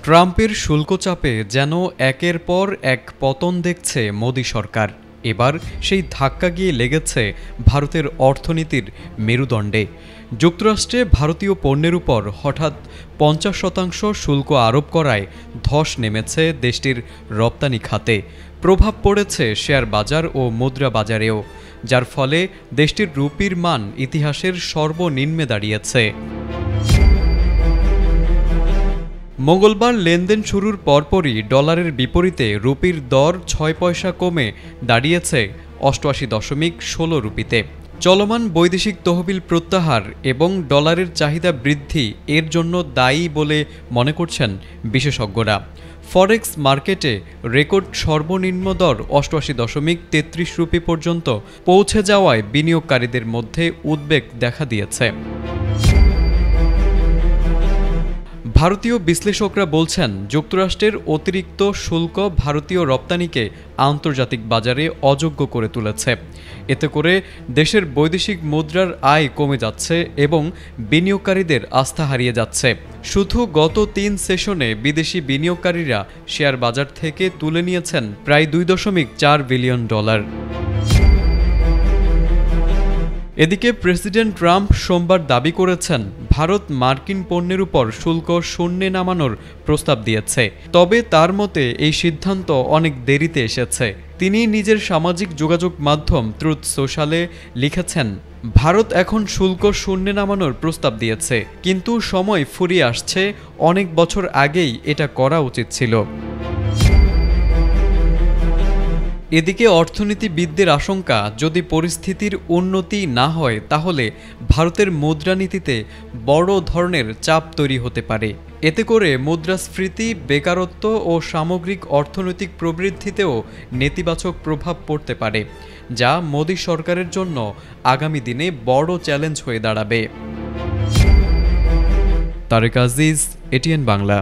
ট্রাম্পের শুল্ক চাপে যেন একের পর এক পতন দেখছে মোদি সরকার। এবার সেই ধাক্কা গিয়ে লেগেছে ভারতের অর্থনীতির মেরুদণ্ডে। যুক্তরাষ্ট্রে ভারতীয় পণ্যের উপর হঠাৎ 50% শুল্ক আরোপ করায় ধস নেমেছে দেশটির রপ্তানি খাতে। প্রভাব পড়েছে শেয়ার বাজার ও মুদ্রা বাজারেও, যার ফলে দেশটির রুপির মান ইতিহাসের সর্বনিম্নে দাঁড়িয়েছে। মঙ্গলবার লেনদেন শুরুর পরপরই ডলারের বিপরীতে রুপির দর 6 পয়সা কমে দাঁড়িয়েছে 88.16 রুপিতে। চলমান বৈদেশিক তহবিল প্রত্যাহার এবং ডলারের চাহিদা বৃদ্ধি এর জন্য দায়ী বলে মনে করছেন বিশেষজ্ঞরা। ফরেক্স মার্কেটে রেকর্ড সর্বনিম্ন দর 88.33 রুপি পর্যন্ত পৌঁছে যাওয়ায় বিনিয়োগকারীদের মধ্যে উদ্বেগ দেখা দিয়েছে। ভারতীয় বিশ্লেষকরা বলছেন, যুক্তরাষ্ট্রের অতিরিক্ত শুল্ক ভারতীয় রপ্তানিকে আন্তর্জাতিক বাজারে অযোগ্য করে তুলেছে। এতে করে দেশের বৈদেশিক মুদ্রার আয় কমে যাচ্ছে এবং বিনিয়োগকারীদের আস্থা হারিয়ে যাচ্ছে। শুধু গত 3 সেশনে বিদেশি বিনিয়োগকারীরা শেয়ার বাজার থেকে তুলে নিয়েছেন প্রায় $2.4 বিলিয়ন। এদিকে প্রেসিডেন্ট ট্রাম্প সোমবার দাবি করেছেন, ভারত মার্কিন পণ্যের উপর শুল্ক শূন্যে নামানোর প্রস্তাব দিয়েছে। তবে তার মতে এই সিদ্ধান্ত অনেক দেরিতে এসেছে। তিনি নিজের সামাজিক যোগাযোগ মাধ্যম ট্রুথ সোশ্যালে লিখেছেন, ভারত এখন শুল্ক শূন্যে নামানোর প্রস্তাব দিয়েছে, কিন্তু সময় ফুরিয়ে আসছে। অনেক বছর আগেই এটা করা উচিত ছিল। এদিকে অর্থনীতিবিদদের আশঙ্কা, যদি পরিস্থিতির উন্নতি না হয় তাহলে ভারতের মুদ্রানীতিতে বড় ধরনের চাপ তৈরি হতে পারে। এতে করে মুদ্রাস্ফীতি, বেকারত্ব ও সামগ্রিক অর্থনৈতিক প্রবৃদ্ধিতেও নেতিবাচক প্রভাব পড়তে পারে, যা মোদি সরকারের জন্য আগামী দিনে বড় চ্যালেঞ্জ হয়ে দাঁড়াবে। তারেক আজিজ, এটিএন বাংলা।